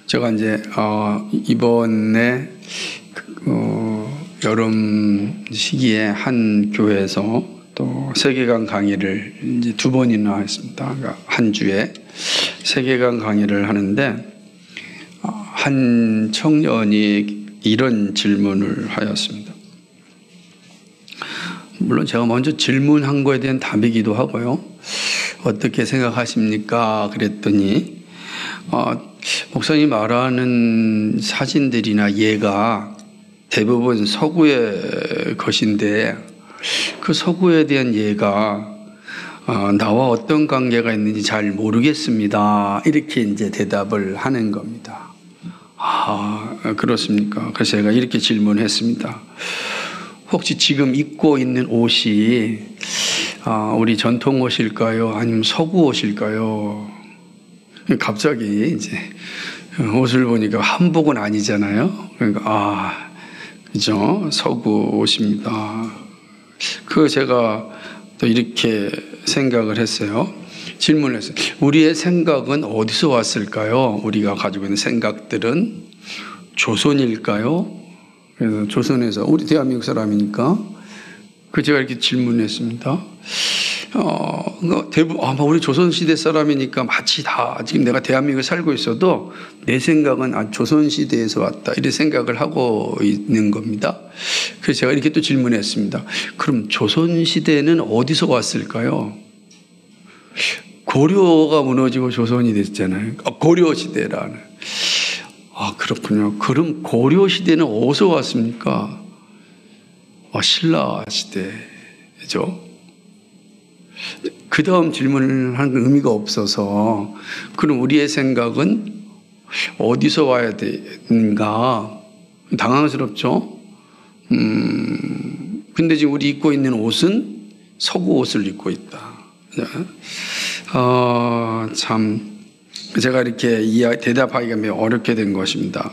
제가 이제 이번에 여름 시기에 한 교회에서 또 세계관 강의를 이제 2번이나 했습니다. 그러니까 한 주에 세계관 강의를 하는데 한 청년이 이런 질문을 하였습니다. 물론 제가 먼저 질문한 거에 대한 답이기도 하고요. 어떻게 생각하십니까? 그랬더니 목사님 말하는 사진들이나 예가 대부분 서구의 것인데 그 서구에 대한 예가 나와 어떤 관계가 있는지 잘 모르겠습니다. 이렇게 이제 대답을 하는 겁니다. 그렇습니까? 그래서 제가 이렇게 질문했습니다. 혹시 지금 입고 있는 옷이 우리 전통 옷일까요? 아니면 서구 옷일까요? 갑자기 이제 옷을 보니까 한복은 아니잖아요. 그러니까 그죠? 서구 옷입니다. 제가 또 이렇게 생각을 했어요. 질문을 했어요. 우리의 생각은 어디서 왔을까요? 우리가 가지고 있는 생각들은 조선일까요? 그래서 조선에서 우리 대한민국 사람이니까 제가 이렇게 질문했습니다. 대부분 우리 조선시대 사람이니까 마치 다 지금 내가 대한민국에 살고 있어도 내 생각은 조선시대에서 왔다 이런 생각을 하고 있는 겁니다. 그래서 제가 이렇게 또 질문했습니다. 그럼 조선시대는 어디서 왔을까요? 고려가 무너지고 조선이 됐잖아요. 고려시대라는. 그렇군요. 그럼 고려시대는 어디서 왔습니까? 신라시대죠. 그 다음 질문을 하는 건 의미가 없어서 그럼 우리의 생각은 어디서 와야 되는가? 당황스럽죠? 근데 지금 우리 입고 있는 옷은 서구 옷을 입고 있다. 참 제가 이렇게 대답하기가 매우 어렵게 된 것입니다.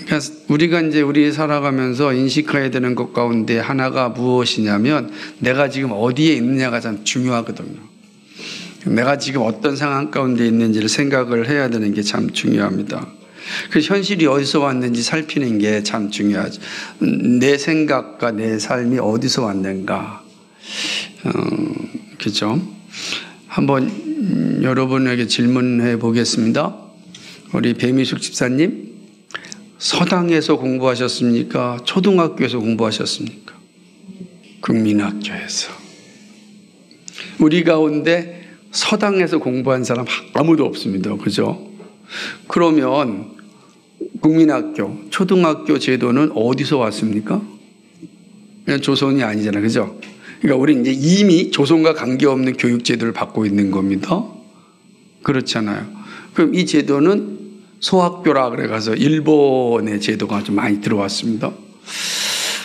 그러니까 우리가 이제 우리 살아가면서 인식해야 되는 것 가운데 하나가 무엇이냐면 내가 지금 어디에 있느냐가 참 중요하거든요. 내가 지금 어떤 상황 가운데 있는지를 생각을 해야 되는 게 참 중요합니다. 그래서 현실이 어디서 왔는지 살피는 게 참 중요하죠. 내 생각과 내 삶이 어디서 왔는가. 그렇죠? 한번 여러분에게 질문해 보겠습니다. 우리 배미숙 집사님, 서당에서 공부하셨습니까? 초등학교에서 공부하셨습니까? 국민학교에서. 우리 가운데 서당에서 공부한 사람 아무도 없습니다. 그죠? 그러면 국민학교, 초등학교 제도는 어디서 왔습니까? 그냥 조선이 아니잖아요. 그죠? 그러니까 우리 이제 이미 조선과 관계없는 교육 제도를 받고 있는 겁니다. 그렇잖아요. 그럼 이 제도는 소학교라 그래가서 일본의 제도가 좀 많이 들어왔습니다.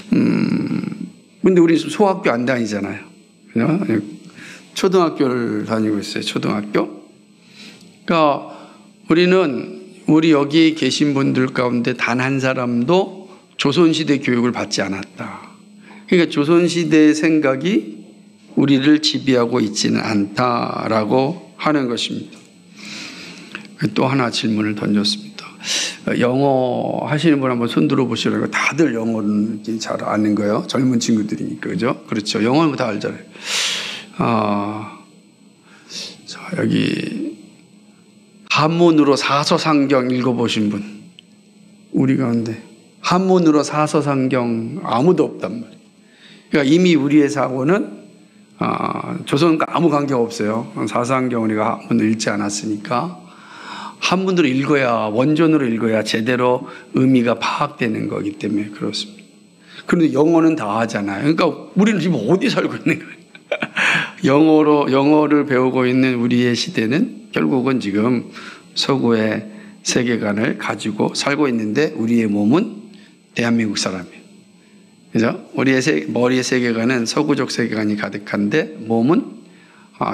근데 우리 소학교 안 다니잖아요. 그냥 초등학교를 다니고 있어요. 초등학교. 그러니까 우리 여기 계신 분들 가운데 단 한 사람도 조선시대 교육을 받지 않았다. 그러니까 조선시대의 생각이 우리를 지배하고 있지는 않다라고 하는 것입니다. 또 하나 질문을 던졌습니다. 영어 하시는 분 한번 손 들어보시라고. 다들 영어는 잘 아는 거예요. 젊은 친구들이니까. 그죠? 그렇죠. 영어는 다 알잖아요. 자, 여기 한문으로 사서상경 읽어보신 분. 우리 가운데 한문으로 사서상경 아무도 없단 말이에요. 그러니까 이미 우리의 사고는 조선과 아무 관계가 없어요. 사서상경 우리가 한문을 읽지 않았으니까 한문으로 읽어야, 원전으로 읽어야 제대로 의미가 파악되는 거기 때문에 그렇습니다. 그런데 영어는 다 하잖아요. 그러니까 우리는 지금 어디 살고 있는 거예요? 영어를 배우고 있는 우리의 시대는 결국은 지금 서구의 세계관을 가지고 살고 있는데 우리의 몸은 대한민국 사람이에요. 그죠? 우리의 머리의 세계관은 서구적 세계관이 가득한데 몸은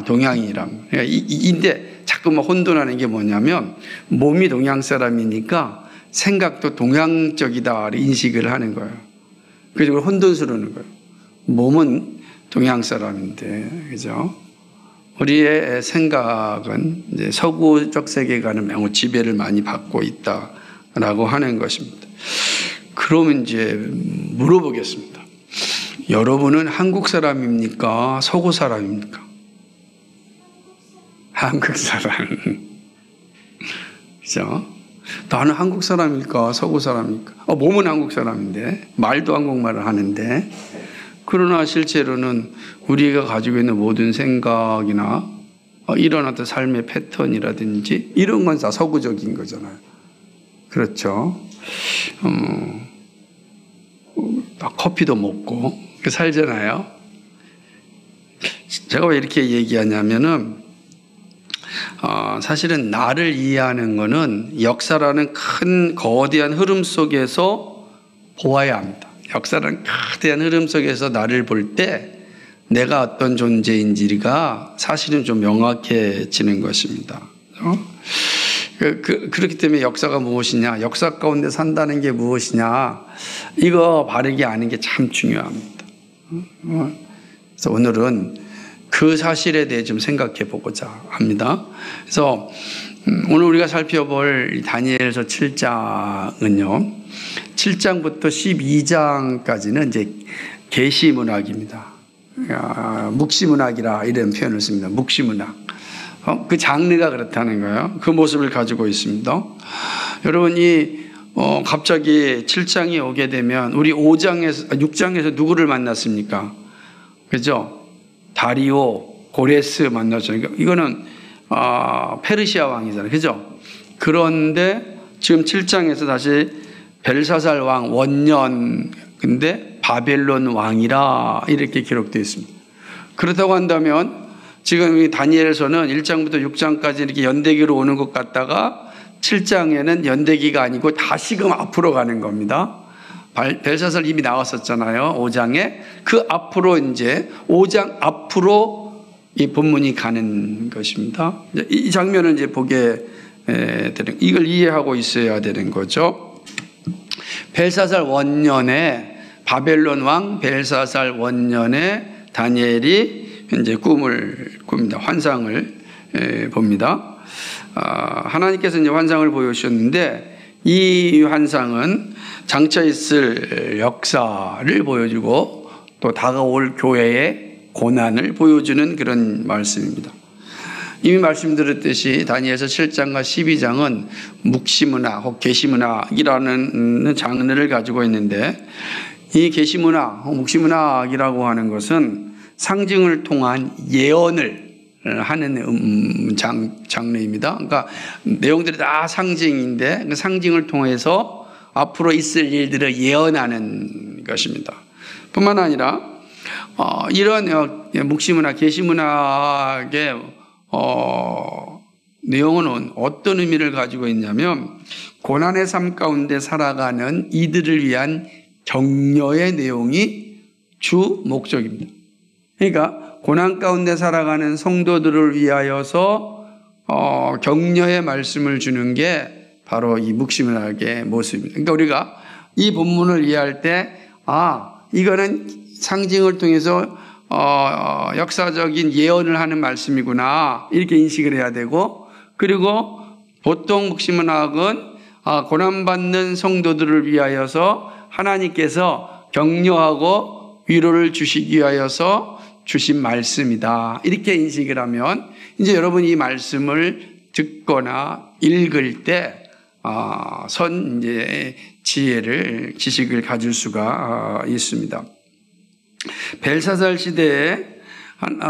동양이란. 그러니까 인데 자꾸만 혼돈하는 게 뭐냐면 몸이 동양 사람이니까 생각도 동양적이다 인식을 하는 거예요. 그래서 혼돈스러우는 거예요. 몸은 동양 사람인데, 그죠? 우리의 생각은 이제 서구적 세계관을 매우 지배를 많이 받고 있다라고 하는 것입니다. 그러면 이제 물어보겠습니다. 여러분은 한국 사람입니까? 서구 사람입니까? 한국 사람. 그죠? 나는 한국 사람일까? 서구 사람일까? 몸은 한국 사람인데, 말도 한국말을 하는데, 그러나 실제로는 우리가 가지고 있는 모든 생각이나 이런 어떤 삶의 패턴이라든지 이런 건 다 서구적인 거잖아요. 그렇죠? 커피도 먹고 살잖아요. 제가 왜 이렇게 얘기하냐면은 사실은 나를 이해하는 거는 역사라는 큰 거대한 흐름 속에서 보아야 합니다. 역사라는 거대한 흐름 속에서 나를 볼 때 내가 어떤 존재인지가 사실은 좀 명확해지는 것입니다. 그렇기 때문에 역사가 무엇이냐, 역사 가운데 산다는 게 무엇이냐, 이거 바르게 아는 게 참 중요합니다. 그래서 오늘은 그 사실에 대해 좀 생각해 보고자 합니다. 그래서 오늘 우리가 살펴볼 다니엘서 7장은요, 7장부터 12장까지는 이제 계시문학입니다. 묵시문학이라 이런 표현을 씁니다. 묵시문학. 그 장르가 그렇다는 거예요. 그 모습을 가지고 있습니다. 여러분이 갑자기 7장이 오게 되면 우리 6장에서 누구를 만났습니까? 그죠? 다리오, 고레스 만났죠. 이거는 페르시아 왕이잖아요. 그죠? 그런데 지금 7장에서 다시 벨사살 왕 원년, 근데 바벨론 왕이라 이렇게 기록되어 있습니다. 그렇다고 한다면 지금 이 다니엘서는 1장부터 6장까지 이렇게 연대기로 오는 것 같다가 7장에는 연대기가 아니고 다시금 앞으로 가는 겁니다. 벨사살 이미 나왔었잖아요. 5장에. 그 앞으로 이제 5장 앞으로 이 본문이 가는 것입니다. 이 장면을 이제 보게 되는, 이걸 이해하고 있어야 되는 거죠. 벨사살 원년에 바벨론 왕 벨사살 원년에 다니엘이 이제 꿈을 꿉니다. 환상을 봅니다. 하나님께서 이제 환상을 보여주셨는데 이 환상은 장차 있을 역사를 보여주고 또 다가올 교회의 고난을 보여주는 그런 말씀입니다. 이미 말씀드렸듯이 다니엘서 7장과 12장은 묵시문학 혹 계시문학이라는 장르를 가지고 있는데 이 계시문학 혹 묵시문학이라고 하는 것은 상징을 통한 예언을 하는 장르입니다. 그러니까 내용들이 다 상징인데 그 상징을 통해서 앞으로 있을 일들을 예언하는 것입니다. 뿐만 아니라 이런 묵시문학, 계시문학의 내용은 어떤 의미를 가지고 있냐면 고난의 삶 가운데 살아가는 이들을 위한 격려의 내용이 주 목적입니다. 그러니까 고난 가운데 살아가는 성도들을 위하여서 격려의 말씀을 주는 게 바로 이 묵시문학의 모습입니다. 그러니까 우리가 이 본문을 이해할 때 이거는 상징을 통해서 역사적인 예언을 하는 말씀이구나 이렇게 인식을 해야 되고, 그리고 보통 묵시문학은 고난받는 성도들을 위하여서 하나님께서 격려하고 위로를 주시기 위하여서 주신 말씀이다 이렇게 인식을 하면 이제 여러분이 이 말씀을 듣거나 읽을 때 이제 지식을 가질 수가 있습니다. 벨사살 시대에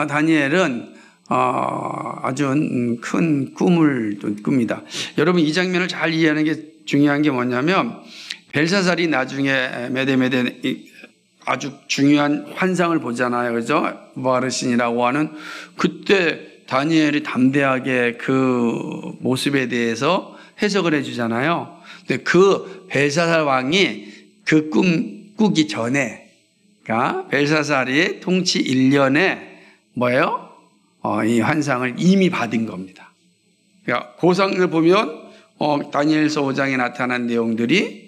다니엘은 아주 큰 꿈을 꿉니다. 여러분 이 장면을 잘 이해하는 게 중요한 게 뭐냐면 벨사살이 나중에 메데메데 아주 중요한 환상을 보잖아요. 그죠? 부하르신이라고 하는, 그때 다니엘이 담대하게 그 모습에 대해서 해석을 해주잖아요. 근데 그 벨사살 왕이 그 꿈 꾸기 전에, 그러니까 벨사살이 통치 1년에 뭐예요? 이 환상을 이미 받은 겁니다. 그러니까 고상을 보면 다니엘서 5장에 나타난 내용들이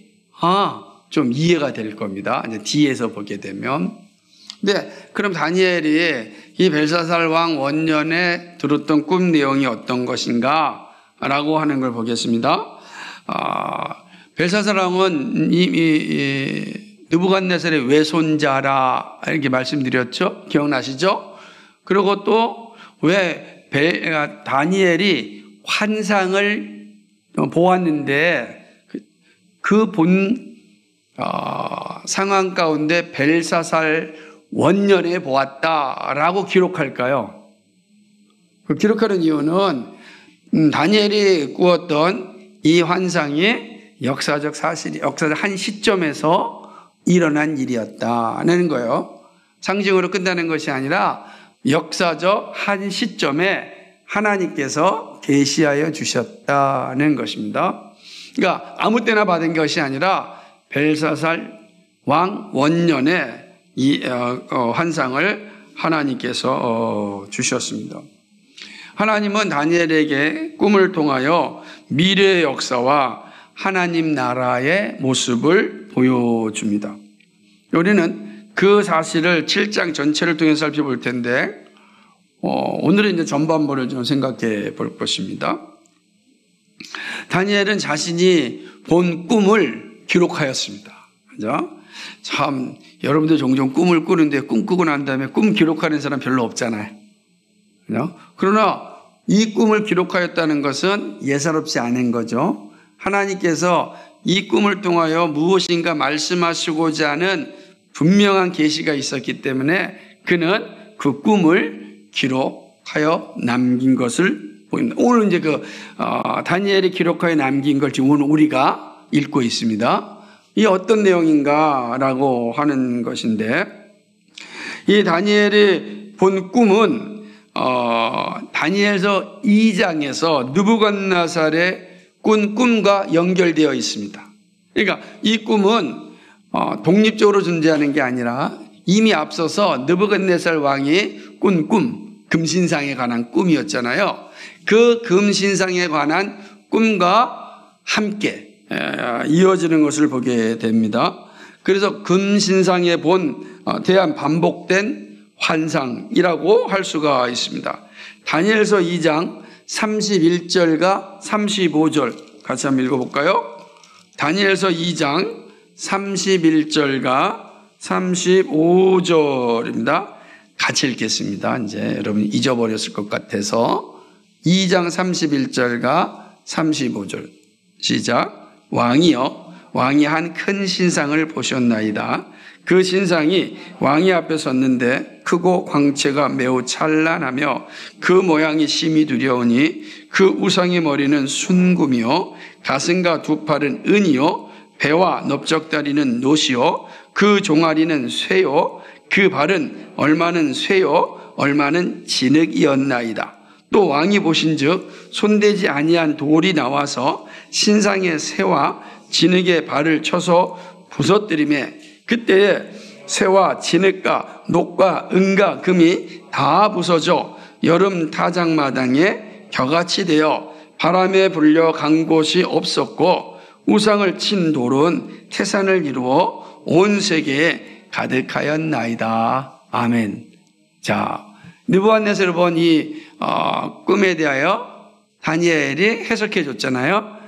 좀 이해가 될 겁니다. 이제 뒤에서 보게 되면. 근데 그럼 다니엘이 이 벨사살 왕 원년에 들었던 꿈 내용이 어떤 것인가? 라고 하는 걸 보겠습니다. 벨사살 왕은 느부갓네살의 외손자라 이렇게 말씀드렸죠? 기억나시죠? 그리고 또 왜 다니엘이 환상을 보았는데 그 본 상황 가운데 벨사살 원년에 보았다라고 기록할까요? 그 기록하는 이유는 다니엘이 꾸었던 이 환상이 역사적 한 시점에서 일어난 일이었다는 거예요. 상징으로 끝나는 것이 아니라 역사적 한 시점에 하나님께서 계시하여 주셨다는 것입니다. 그러니까 아무 때나 받은 것이 아니라 벨사살 왕 원년에 이 환상을 하나님께서 주셨습니다. 하나님은 다니엘에게 꿈을 통하여 미래의 역사와 하나님 나라의 모습을 보여줍니다. 우리는 그 사실을 7장 전체를 통해서 살펴볼 텐데 오늘은 이제 전반부를 좀 생각해 볼 것입니다. 다니엘은 자신이 본 꿈을 기록하였습니다. 그죠? 참 여러분들 종종 꿈을 꾸는데 꿈 꾸고 난 다음에 꿈 기록하는 사람 별로 없잖아요. 그죠? 그러나 이 꿈을 기록하였다는 것은 예사롭지 않은 거죠. 하나님께서 이 꿈을 통하여 무엇인가 말씀하시고자 하는 분명한 계시가 있었기 때문에 그는 그 꿈을 기록하여 남긴 것을 보입니다. 오늘 이제 다니엘이 기록하여 남긴 걸 지금 오늘 우리가 읽고 있습니다. 이 어떤 내용인가라고 하는 것인데, 이 다니엘이 본 꿈은 다니엘서 2장에서 느부갓네살의 꾼 꿈과 연결되어 있습니다. 그러니까 이 꿈은 독립적으로 존재하는 게 아니라 이미 앞서서 느부갓네살 왕이 꾼 꿈, 금신상에 관한 꿈이었잖아요. 그 금신상에 관한 꿈과 함께 이어지는 것을 보게 됩니다. 그래서 금신상에 대한 반복된 환상이라고 할 수가 있습니다. 다니엘서 2장 31절과 35절 같이 한번 읽어볼까요? 다니엘서 2장 31절과 35절입니다. 같이 읽겠습니다. 이제 여러분 잊어버렸을 것 같아서 2장 31절과 35절 시작. 왕이여, 왕이 한 큰 신상을 보셨나이다. 그 신상이 왕이 앞에 섰는데 크고 광채가 매우 찬란하며 그 모양이 심히 두려우니 그 우상의 머리는 순금이요 가슴과 두 팔은 은이요 배와 넓적다리는 노시요 그 종아리는 쇠요 그 발은 얼마는 쇠요 얼마는 진흙이었나이다. 또 왕이 보신즉 손대지 아니한 돌이 나와서 신상의 쇠와 진흙의 발을 쳐서 부서뜨리매 그때에 쇠와 진흙과 녹과 은과 금이 다 부서져 여름 타작마당에 겨같이 되어 바람에 불려 간 곳이 없었고 우상을 친 돌은 태산을 이루어 온 세계에 가득하였나이다. 아멘. 자, 느부갓네살을 본 이 꿈에 대하여 다니엘이 해석해 줬잖아요.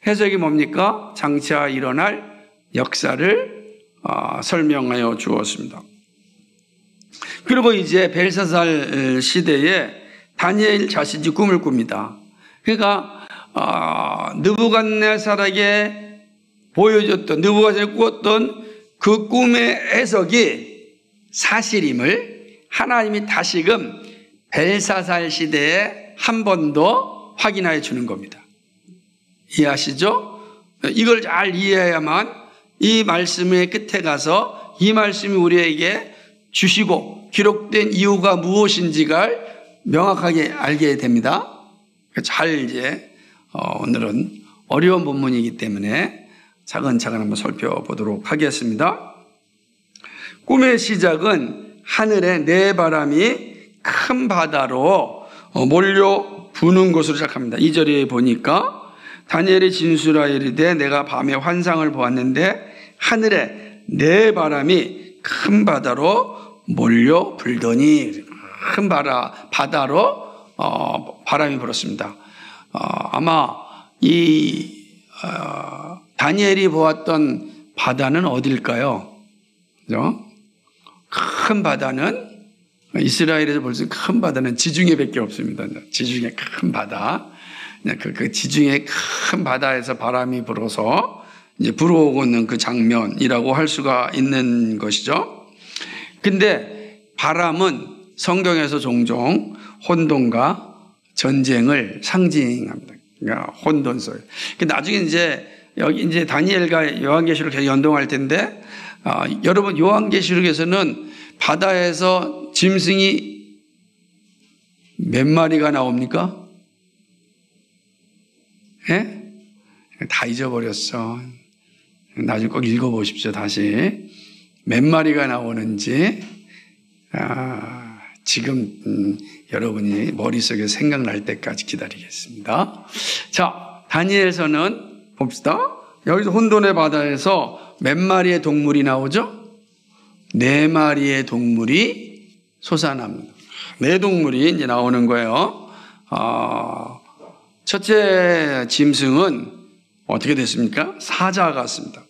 해석이 뭡니까? 장차 일어날 역사를 설명하여 주었습니다. 그리고 이제 벨사살 시대에 다니엘 자신이 꿈을 꿉니다. 그러니까 느부갓네살에게 보여줬던 느부갓네살이 꾸었던 그 꿈의 해석이 사실임을 하나님이 다시금 벨사살 시대에 한 번 더 확인하여 주는 겁니다. 이해하시죠? 이걸 잘 이해해야만 이 말씀의 끝에 가서 이 말씀이 우리에게 주시고 기록된 이유가 무엇인지가 명확하게 알게 됩니다. 잘 이제 오늘은 어려운 본문이기 때문에 차근차근 한번 살펴보도록 하겠습니다. 꿈의 시작은 하늘의 네 바람이 큰 바다로 몰려 부는 것으로 시작합니다. 2절에 보니까 다니엘이 진술하여 이르되 내가 밤에 환상을 보았는데 하늘에 네 바람이 큰 바다로 몰려 불더니 큰 바다로 바람이 불었습니다. 아마 다니엘이 보았던 바다는 어딜까요? 그죠? 큰 바다는 이스라엘에서 볼 수 있는 큰 바다는 지중해밖에 없습니다. 지중해 큰 바다. 그 지중해 큰 바다에서 바람이 불어서 이제 불어오고 있는 그 장면이라고 할 수가 있는 것이죠. 근데 바람은 성경에서 종종 혼돈과 전쟁을 상징합니다. 그러니까 혼돈소리. 나중에 여기 이제 다니엘과 요한계시록 계속 연동할 텐데, 여러분 요한계시록에서는 바다에서 짐승이 몇 마리가 나옵니까? 예? 다 잊어버렸어. 나중에 꼭 읽어보십시오. 다시 몇 마리가 나오는지 지금 여러분이 머릿속에 생각날 때까지 기다리겠습니다. 자, 다니엘서는 봅시다. 여기서 혼돈의 바다에서 몇 마리의 동물이 나오죠? 4마리의 동물이 솟아납니다. 4동물이 이제 나오는 거예요. 첫째 짐승은 어떻게 됐습니까? 사자 같습니다.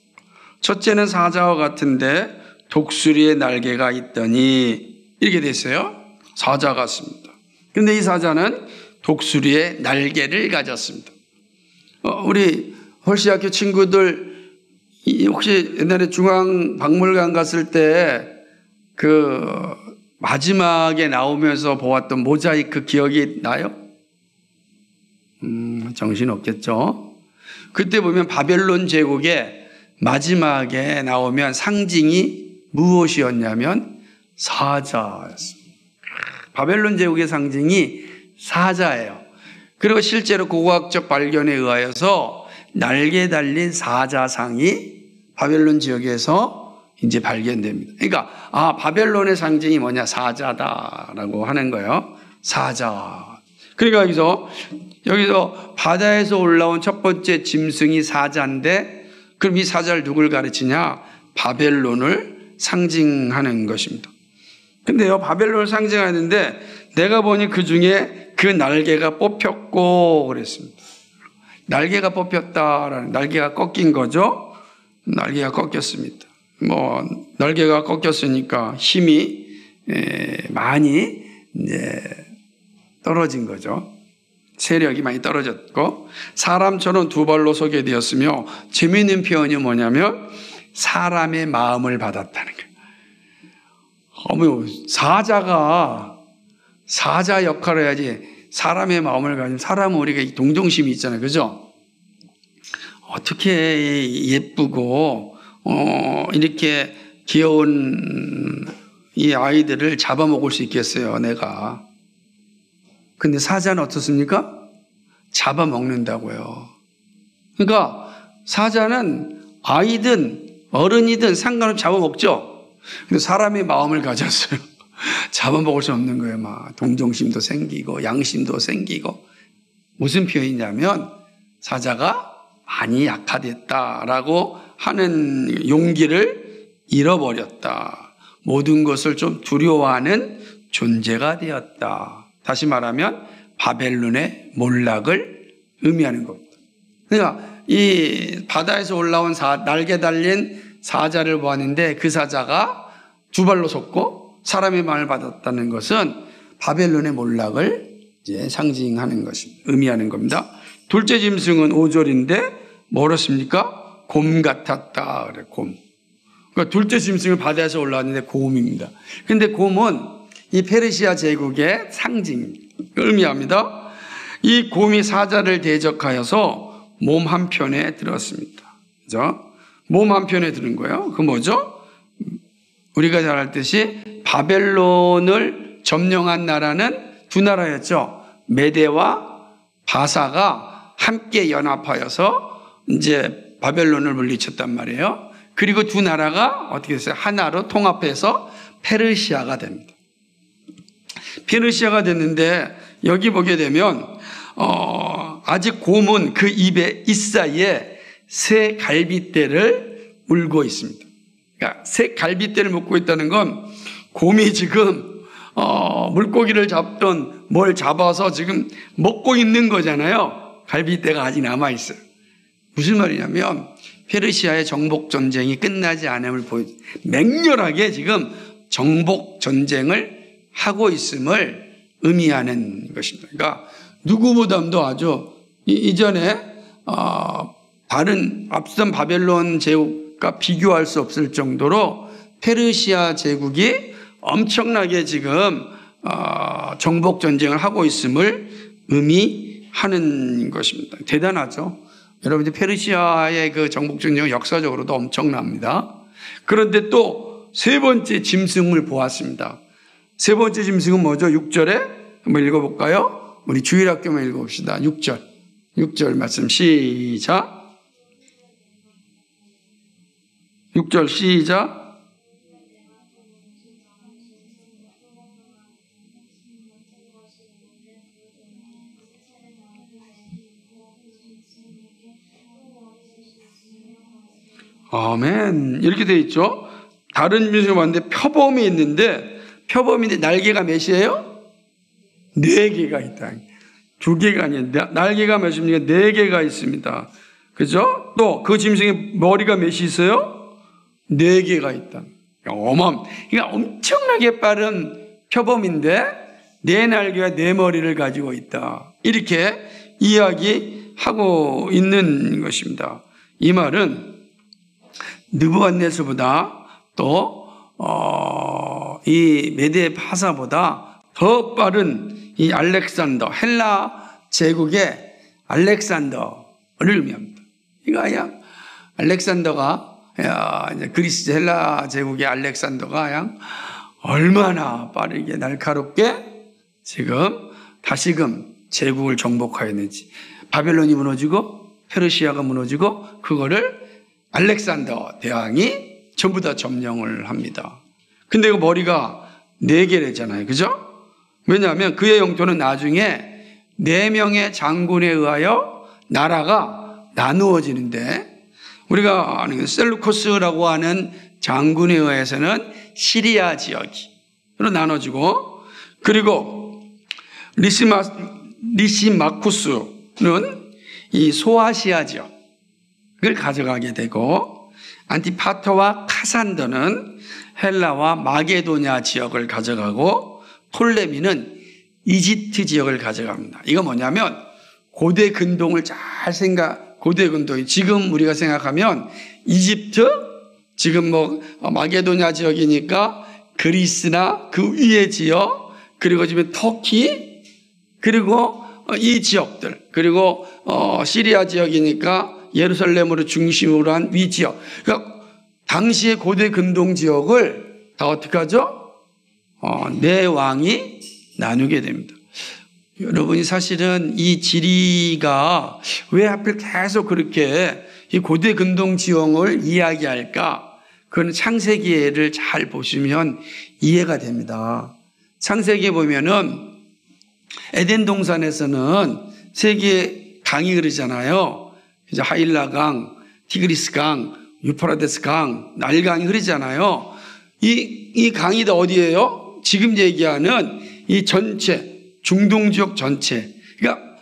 첫째는 사자와 같은데 독수리의 날개가 있더니 이렇게 됐어요. 사자 같습니다. 근데 이 사자는 독수리의 날개를 가졌습니다. 우리 홀시학교 친구들 혹시 옛날에 중앙박물관 갔을 때 그 마지막에 나오면서 보았던 모자이크 기억이 나요? 정신 없겠죠? 그때 보면 바벨론 제국의 마지막에 나오면 상징이 무엇이었냐면 사자였습니다. 바벨론 제국의 상징이 사자예요. 그리고 실제로 고고학적 발견에 의하여서 날개 달린 사자상이 바벨론 지역에서 이제 발견됩니다. 그러니까 바벨론의 상징이 뭐냐? 사자다라고 하는 거예요. 사자. 그러니까 여기서 바다에서 올라온 첫 번째 짐승이 사자인데, 그럼 이 사자를 누굴 가르치냐? 바벨론을 상징하는 것입니다. 근데요, 바벨론을 상징하는데 내가 보니 그 중에 그 날개가 뽑혔고 그랬습니다. 날개가 뽑혔다라는, 날개가 꺾인 거죠. 날개가 꺾였습니다. 날개가 꺾였으니까 힘이 많이 떨어진 거죠. 세력이 많이 떨어졌고, 사람처럼 2발로 서게 되었으며, 재미있는 표현이 뭐냐면 사람의 마음을 받았다는 거예요. 사자가 사자 역할을 해야지 사람의 마음을 가지면, 사람은 우리가 동정심이 있잖아요. 그죠? 어떻게 예쁘고 이렇게 귀여운 이 아이들을 잡아먹을 수 있겠어요, 내가. 근데 사자는 어떻습니까? 잡아먹는다고요. 그러니까 사자는 아이든 어른이든 상관없이 잡아먹죠. 근데 사람의 마음을 가졌어요. 잡아먹을 수 없는 거예요. 막 동정심도 생기고 양심도 생기고. 무슨 표현이냐면 사자가 많이 약화됐다라고 하는 용기를 잃어버렸다. 모든 것을 좀 두려워하는 존재가 되었다. 다시 말하면 바벨론의 몰락을 의미하는 겁니다. 그러니까 이 바다에서 올라온 날개 달린 사자를 보았는데, 그 사자가 2발로 섰고 사람의 마음을 받았다는 것은 바벨론의 몰락을 이제 상징하는 것입니다. 의미하는 겁니다. 둘째 짐승은 5절인데 뭐랬습니까? 곰 같았다. 그래, 곰. 그러니까 둘째 짐승은 바다에서 올라왔는데 곰입니다. 근데 곰은 이 페르시아 제국의 상징입니다. 의미합니다. 이 곰이 사자를 대적하여서 몸 한편에 들었습니다. 그죠? 몸 한편에 드는 거예요. 그 뭐죠? 우리가 잘 알듯이 바벨론을 점령한 나라는 2 나라였죠. 메대와 바사가 함께 연합하여서 이제 바벨론을 물리쳤단 말이에요. 그리고 2 나라가 어떻게 됐어요? 하나로 통합해서 페르시아가 됩니다. 페르시아가 됐는데, 여기 보게 되면 아직 곰은 그 입에 잇사이에 새 갈빗대를 물고 있습니다. 그러니까 새 갈빗대를 묶고 있다는 건 곰이 지금 물고기를 잡던 뭘 잡아서 지금 먹고 있는 거잖아요. 갈비뼈가 아직 남아있어요. 무슨 말이냐면 페르시아의 정복 전쟁이 끝나지 않음을 맹렬하게 지금 정복 전쟁을 하고 있음을 의미하는 것입니다. 그러니까 누구보다도 아주 이전에 다른 앞선 바벨론 제국과 비교할 수 없을 정도로 페르시아 제국이 엄청나게 지금 정복 전쟁을 하고 있음을 의미하는 것입니다. 대단하죠. 여러분들 페르시아의 그 정복 전쟁은 역사적으로도 엄청납니다. 그런데 또 세 번째 짐승을 보았습니다. 세 번째 짐승은 뭐죠? 6절에 한번 읽어볼까요? 우리 주일학교만 읽어봅시다. 6절 말씀 시작. 6절 시작. 아멘. 이렇게 돼 있죠. 다른 짐승을 봤는데 표범이 있는데 표범인데 날개가 몇이에요? 4개가 있다. 2개가 아니에요. 날개가 몇입니까? 4개가 있습니다. 그죠? 또 그 짐승의 머리가 몇이 있어요? 4개가 있다. 그러니까 엄청나게 빠른 표범인데 4날개와 4머리를 가지고 있다. 이렇게 이야기하고 있는 것입니다. 이 말은 느부갓네살보다 또 이 메데 파사보다 더 빠른 이 알렉산더, 헬라 제국의 알렉산더를 의미합니다. 그러니까 알렉산더가 그리스 헬라 제국의 알렉산더가 얼마나 빠르게 날카롭게 지금 다시금 제국을 정복하였는지, 바벨론이 무너지고 페르시아가 무너지고 그거를 알렉산더 대왕이 전부 다 점령을 합니다. 근데 그 머리가 4개래잖아요. 그죠? 왜냐하면 그의 영토는 나중에 4명의 장군에 의하여 나라가 나누어지는데, 우리가 아는 셀루코스라고 하는 장군에 의해서는 시리아 지역으로 나눠지고, 그리고 리시마쿠스는 이 소아시아 지역을 가져가게 되고, 안티파터와 카산더는 헬라와 마게도냐 지역을 가져가고, 톨레미는 이집트 지역을 가져갑니다. 이거 뭐냐면 고대 근동을 고대 근동이 지금 우리가 생각하면 이집트, 지금 마게도냐 지역이니까 그리스나 그 위의 지역, 그리고 지금 터키, 그리고 이 지역들, 그리고 시리아 지역이니까 예루살렘으로 중심으로 한 위 지역. 그러니까 당시의 고대 근동 지역을 다 어떻게 하죠? 4왕이 나누게 됩니다. 여러분이 사실은 이 지리가 왜 하필 계속 그렇게 이 고대 근동 지형을 이야기할까? 그건 창세기를 잘 보시면 이해가 됩니다. 창세기에 보면은 에덴 동산에서는 3개의 강이 흐르잖아요. 이제 하일라 강, 티그리스 강, 유프라데스 강, 나일강이 흐르잖아요. 이 강이 다 어디예요? 지금 얘기하는 이 전체, 중동 지역 전체. 그러니까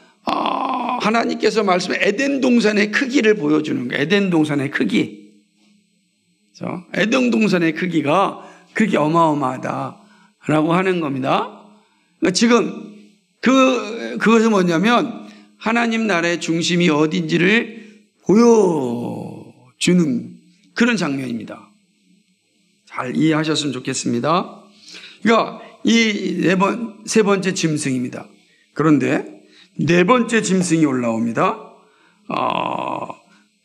하나님께서 말씀해 에덴 동산의 크기를 보여주는 거예요. 에덴 동산의 크기. 그렇죠? 에덴 동산의 크기가 그렇게 어마어마하다라고 하는 겁니다. 그러니까 지금 그것은 뭐냐면 하나님 나라의 중심이 어딘지를 보여주는 그런 장면입니다. 잘 이해하셨으면 좋겠습니다. 그러니까 이 세 번째 짐승입니다. 그런데 4번째 짐승이 올라옵니다.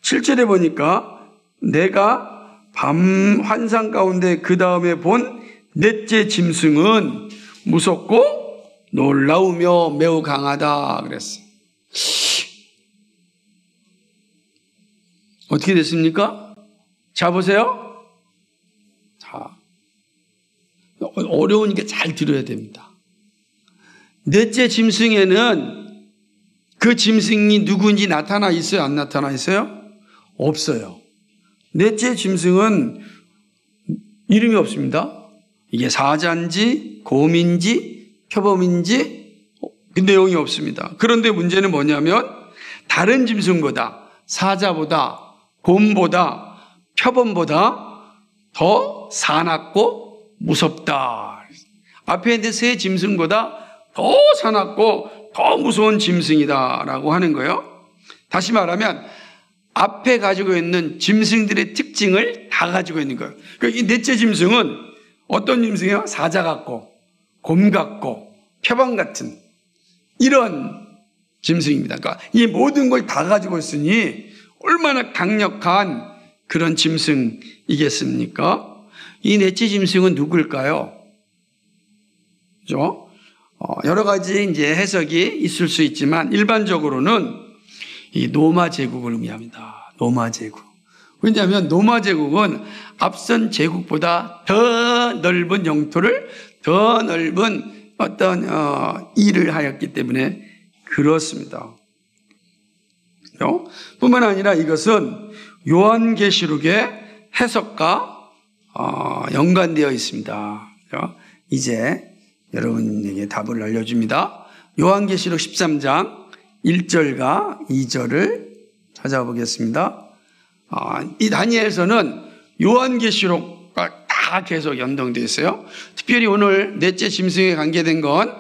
7절에 보니까 내가 밤 환상 가운데 그 다음에 본 넷째 짐승은 무섭고 놀라우며 매우 강하다 그랬어요. 어떻게 됐습니까? 자, 보세요. 자, 어려우니까 잘 들어야 됩니다. 넷째 짐승에는 그 짐승이 누구인지 나타나 있어요? 안 나타나 있어요? 없어요. 넷째 짐승은 이름이 없습니다. 이게 사자인지 곰인지 표범인지 그 내용이 없습니다. 그런데 문제는 뭐냐면 다른 짐승보다, 사자보다, 곰보다, 표범보다 더 사납고 무섭다. 앞에 있는 세 짐승보다 더 사납고 더 무서운 짐승이다라고 하는 거예요. 다시 말하면 앞에 가지고 있는 짐승들의 특징을 다 가지고 있는 거예요. 그러니까 이 넷째 짐승은 어떤 짐승이에요? 사자 같고 곰 같고 표범 같은 이런 짐승입니다. 그러니까 이 모든 걸 다 가지고 있으니 얼마나 강력한 그런 짐승이겠습니까? 이 넷째 짐승은 누굴까요? 그죠? 여러 가지 이제 해석이 있을 수 있지만 일반적으로는 이 노마 제국을 의미합니다. 노마 제국. 왜냐하면 노마 제국은 앞선 제국보다 더 넓은 영토를, 더 넓은 어떤 일을 하였기 때문에 그렇습니다. 뿐만 아니라 이것은 요한계시록의 해석과 연관되어 있습니다. 이제 여러분에게 답을 알려줍니다. 요한계시록 13장 1절과 2절을 찾아보겠습니다. 이 다니엘서는 요한계시록과 다 계속 연동되어 있어요. 특별히 오늘 넷째 짐승에 관계된 건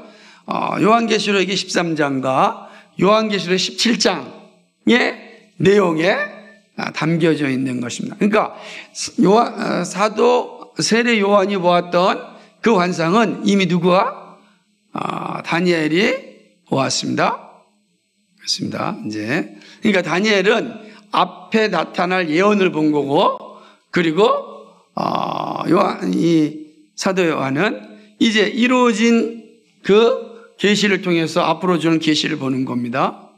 요한계시록의 13장과 요한계시록 17장의 내용에 담겨져 있는 것입니다. 그러니까 사도 세례 요한이 보았던 그 환상은 이미 누구와? 다니엘이 보았습니다. 그렇습니다. 이제 그러니까 다니엘은 앞에 나타날 예언을 본 거고, 그리고 이 사도 요한은 이제 이루어진 그 계시를 통해서 앞으로 주는 계시를 보는 겁니다.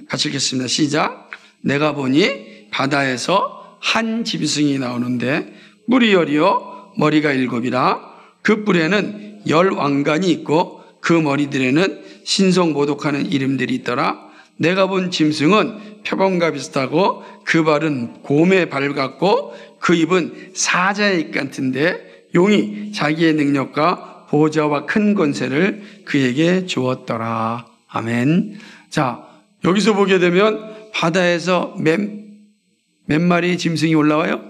같이 읽겠습니다. 시작. 내가 보니 바다에서 한 짐승이 나오는데 뿔이 10이요 머리가 7이라. 그 뿔에는 10왕관이 있고 그 머리들에는 신성모독하는 이름들이 있더라. 내가 본 짐승은 표범과 비슷하고 그 발은 곰의 발 같고 그 입은 사자의 입 같은데 용이 자기의 능력과 보좌와 큰 권세를 그에게 주었더라. 아멘. 자, 여기서 보게 되면 바다에서 몇 마리 짐승이 올라와요?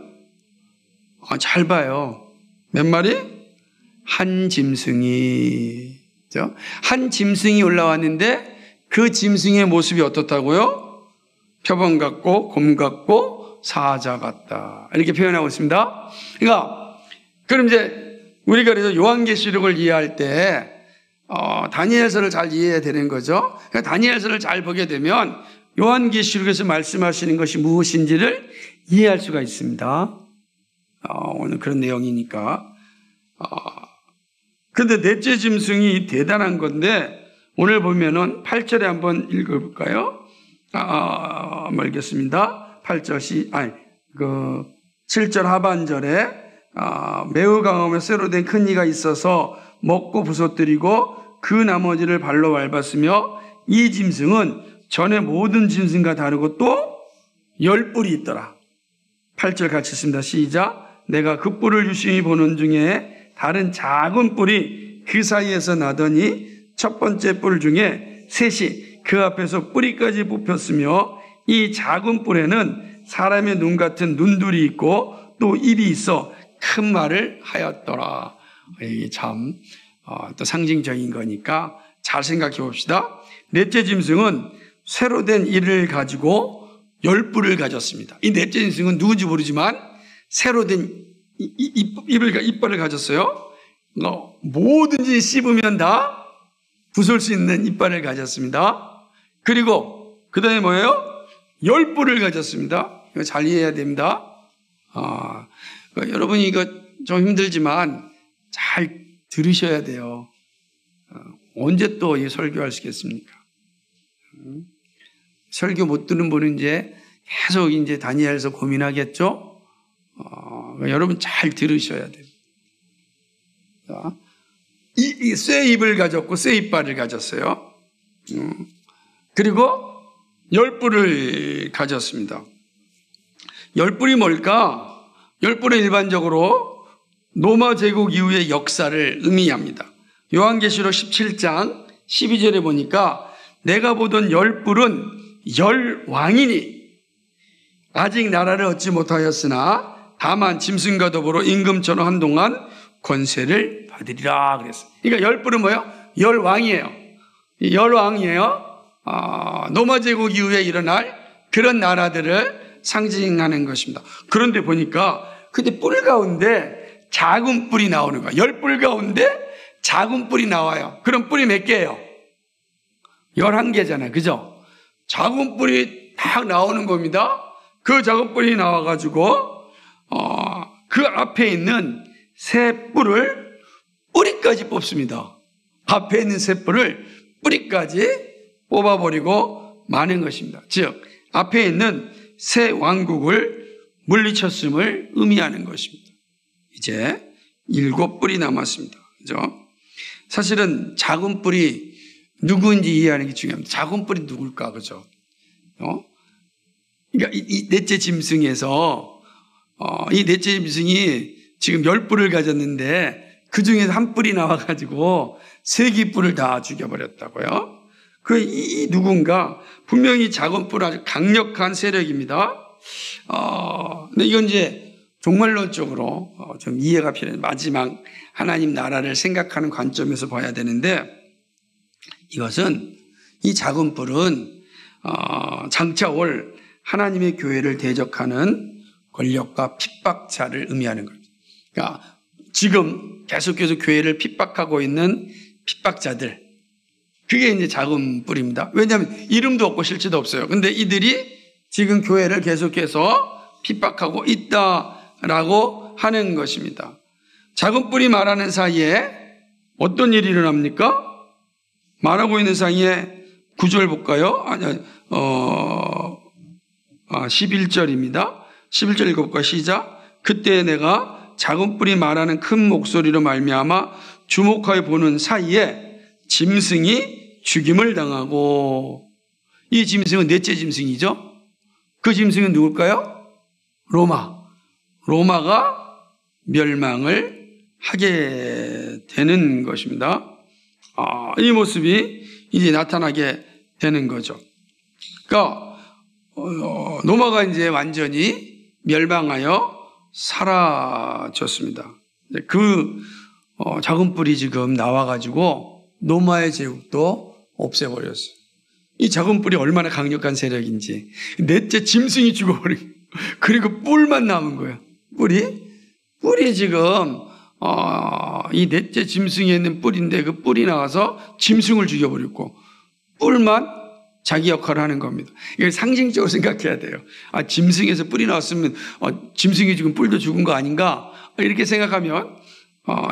잘 봐요. 몇 마리? 한 짐승이. 한 짐승이 올라왔는데 그 짐승의 모습이 어떻다고요? 표범 같고 곰 같고 사자 같다. 이렇게 표현하고 있습니다. 그러니까 그럼 이제 우리가 그래서 요한계시록을 이해할 때 다니엘서를 잘 이해해야 되는 거죠. 그러니까 다니엘서를 잘 보게 되면 요한계시록에서 말씀하시는 것이 무엇인지를 이해할 수가 있습니다. 오늘 그런 내용이니까. 그런데 넷째 짐승이 대단한 건데 오늘 보면은 8절에 한번 읽어볼까요? 읽겠습니다. 7절 하반절에 매우 강하며 쇠로 된 큰 이가 있어서 먹고 부서뜨리고 그 나머지를 발로 밟았으며 이 짐승은 전에 모든 짐승과 다르고 또 10뿔이 있더라. 8절 같이 읽습니다. 시작. 내가 그 뿔을 유심히 보는 중에 다른 작은 뿔이 그 사이에서 나더니 첫 번째 뿔 중에 셋이 그 앞에서 뿌리까지 뽑혔으며 이 작은 뿔에는 사람의 눈 같은 눈둘이 있고 또 입이 있어 큰 말을 하였더라. 이게 참 또 상징적인 거니까 잘 생각해 봅시다. 넷째 짐승은 쇠로 된 이를 가지고 10뿔을 가졌습니다. 이 넷째 짐승은 누군지 모르지만 쇠로 된 이빨을 가졌어요. 뭐든지 씹으면 다 부술 수 있는 이빨을 가졌습니다. 그리고 그 다음에 뭐예요? 10뿔을 가졌습니다. 이거 잘 이해해야 됩니다. 여러분이 이거 좀 힘들지만 잘 들으셔야 돼요. 언제 또 이 설교할 수 있겠습니까? 설교 못 듣는 분은 이제 계속 이제 다니엘서 고민하겠죠? 여러분 잘 들으셔야 돼요. 이 쇠 입을 가졌고 쇠 이빨을 가졌어요. 그리고 10뿔을 가졌습니다. 10뿔이 뭘까? 10뿔은 일반적으로 로마 제국 이후의 역사를 의미합니다. 요한계시록 17장 12절에 보니까 내가 보던 열 뿔은 열 왕이니 아직 나라를 얻지 못하였으나 다만 짐승과 더불어 임금처럼 한동안 권세를 받으리라 그랬어요. 그러니까 열 뿔은 뭐예요? 열 왕이에요. 열 왕이에요. 로마 제국 이후에 일어날 그런 나라들을 상징하는 것입니다. 그런데 보니까 근데 뿔 가운데 작은 뿔이 나오는 거야. 열 뿔 가운데 작은 뿔이 나와요. 그럼 뿔이 몇 개예요? 11개잖아요. 그죠? 작은 뿔이 딱 나오는 겁니다. 그 작은 뿔이 나와가지고 그 앞에 있는 새 뿔을 뿌리까지 뽑습니다. 앞에 있는 새 뿔을 뿌리까지 뽑아버리고 마는 것입니다. 즉 앞에 있는 새 왕국을 물리쳤음을 의미하는 것입니다. 이제 7뿔이 남았습니다. 그죠? 사실은 작은 뿔이 누구인지 이해하는 게 중요합니다. 작은 뿔이 누굴까? 그죠? 그러니까 이 넷째 짐승에서 이 넷째 짐승이 지금 10뿔을 가졌는데 그 중에서 한 뿔이 나와가지고 3개 뿔을 다 죽여버렸다고요. 이 누군가 분명히 작은 뿔 아주 강력한 세력입니다. 근데 이건 이제 종말론적으로 좀 이해가 필요해요. 마지막 하나님 나라를 생각하는 관점에서 봐야 되는데 이것은 이 작은 뿔은 장차 올 하나님의 교회를 대적하는 권력과 핍박자를 의미하는 겁니다. 그러니까 지금 계속해서 교회를 핍박하고 있는 핍박자들, 그게 이제 작은 뿔입니다. 왜냐하면 이름도 없고 실체도 없어요. 근데 이들이 지금 교회를 계속해서 핍박하고 있다라고 하는 것입니다. 작은 뿔이 말하는 사이에 어떤 일이 일어납니까? 말하고 있는 사이에 9절 볼까요? 11절입니다. 11절 읽어볼까요? 시작. 그때 내가 작은 뿔이 말하는 큰 목소리로 말미암아 주목하여 보는 사이에 짐승이 죽임을 당하고, 이 짐승은 넷째 짐승이죠. 그 짐승은 누굴까요? 로마가 멸망을 하게 되는 것입니다. 이 모습이 이제 나타나게 되는 거죠. 그러니까 로마가 이제 완전히 멸망하여 사라졌습니다. 그 작은 뿔이 지금 나와가지고 로마의 제국도 없애버렸어요. 이 작은 뿔이 얼마나 강력한 세력인지. 넷째 짐승이 죽어버리고 그리고 뿔만 남은 거예요. 뿔이 지금 이 넷째 짐승에 있는 뿔인데 그 뿔이 나와서 짐승을 죽여버렸고 뿔만 자기 역할을 하는 겁니다. 이걸 상징적으로 생각해야 돼요. 짐승에서 뿔이 나왔으면 짐승이 지금 뿔도 죽은 거 아닌가? 이렇게 생각하면